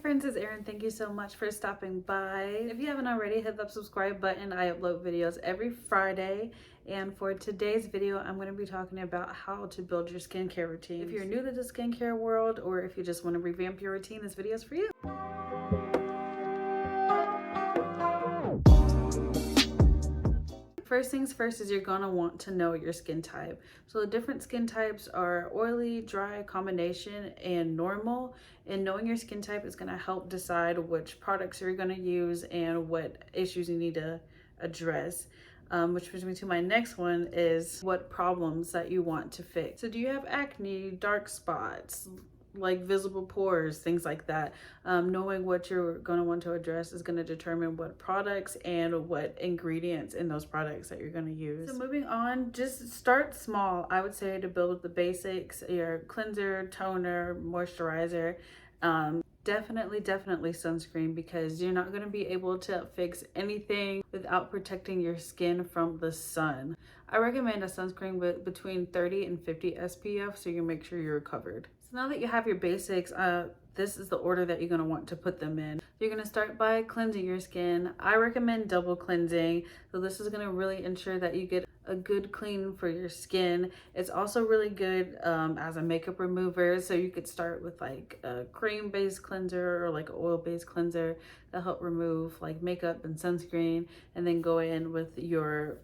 friends, it's Erin. Thank you so much for stopping by. If you haven't already, hit that subscribe button. I upload videos every Friday, and for today's video I'm going to be talking about how to build your skincare routine. If you're new to the skincare world, or if you just want to revamp your routine, this video is for you. First things first is you're going to want to know your skin type. So the different skin types are oily, dry, combination, and normal. And knowing your skin type is going to help decide which products you're going to use and what issues you need to address. Which brings me to my next one, is what problems that you want to fix. So do you have acne, dark spots, like visible pores, things like that? Knowing what you're going to want to address is going to determine what products and what ingredients in those products that you're going to use. So moving on, just start small. I would say to build the basics, your cleanser, toner, moisturizer. Definitely sunscreen, because you're not going to be able to fix anything without protecting your skin from the sun. I recommend a sunscreen with between 30 and 50 SPF, so you make sure you're covered. So now that you have your basics, this is the order that you're going to want to put them in. You're going to start by cleansing your skin. I recommend double cleansing. So this is going to really ensure that you get a good clean for your skin. It's also really good as a makeup remover. So you could start with like a cream-based cleanser or like an oil-based cleanser to help remove like makeup and sunscreen, and then go in with your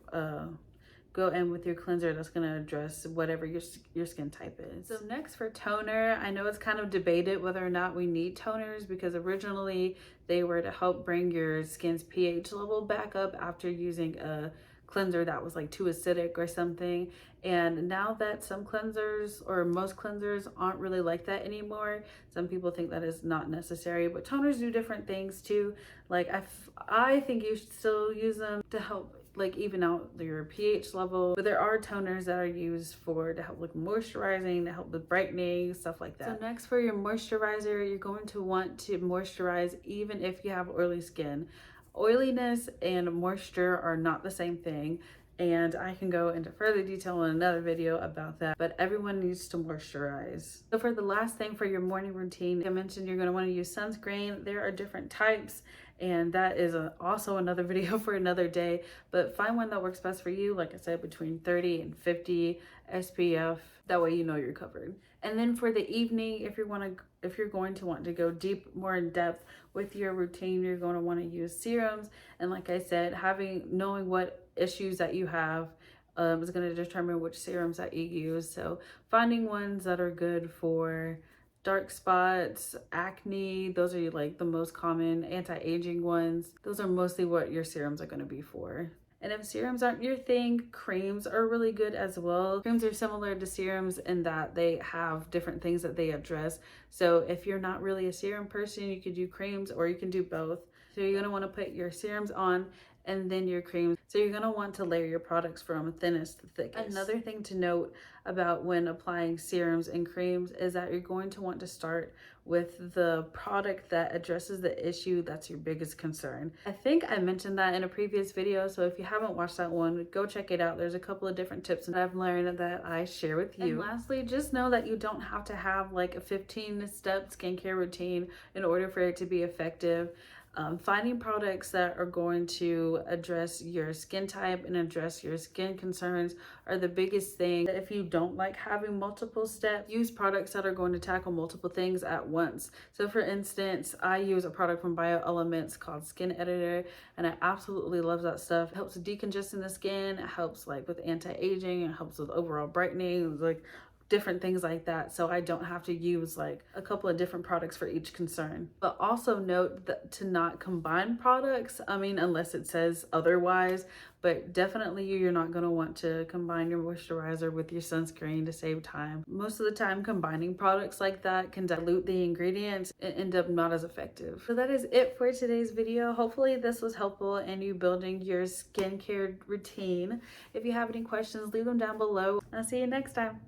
cleanser that's going to address whatever your skin type is. So next, for toner, I know it's kind of debated whether or not we need toners, because originally they were to help bring your skin's pH level back up after using a cleanser that was like too acidic or something. And now that some cleansers, or most cleansers, aren't really like that anymore, some people think that is not necessary, but toners do different things too. Like I think you should still use them to help like even out your pH level, but there are toners that are used to help with moisturizing, to help with brightening, stuff like that. So next, for your moisturizer, you're going to want to moisturize even if you have oily skin. Oiliness and moisture are not the same thing, and I can go into further detail in another video about that, but everyone needs to moisturize. So for the last thing, for your morning routine, I mentioned you're going to want to use sunscreen. There are different types, and that is also another video for another day, but find one that works best for you. Like I said, between 30 and 50 SPF. That way you know you're covered. And then for the evening, if you're going to want to go more in depth with your routine, you're going to want to use serums. And like I said, knowing what issues that you have is going to determine which serums that you use. So finding ones that are good for dark spots, acne, those are like the most common. Anti-aging ones, those are mostly what your serums are going to be for. And if serums aren't your thing, creams are really good as well. Creams are similar to serums in that they have different things that they address. So if you're not really a serum person, you could do creams, or you can do both. So you're going to want to put your serums on and then your creams. So you're going to want to layer your products from thinnest to thickest. Another thing to note about when applying serums and creams is that you're going to want to start with the product that addresses the issue that's your biggest concern. I think I mentioned that in a previous video, so if you haven't watched that one, go check it out. There's a couple of different tips that I've learned that I share with you. And lastly, just know that you don't have to have like a 15-step skincare routine in order for it to be effective. Finding products that are going to address your skin type and address your skin concerns are the biggest thing. If you don't like having multiple steps, use products that are going to tackle multiple things at once. So for instance, I use a product from BioElements called Skin Editor, and I absolutely love that stuff. It helps decongesting the skin, it helps like with anti-aging, it helps with overall brightening, like different things like that, so I don't have to use like a couple of different products for each concern. But also note that to not combine products, unless it says otherwise, but definitely you're not going to want to combine your moisturizer with your sunscreen to save time. Most of the time, combining products like that can dilute the ingredients and end up not as effective. So that is it for today's video. Hopefully this was helpful in you building your skincare routine. If you have any questions, leave them down below. I'll see you next time.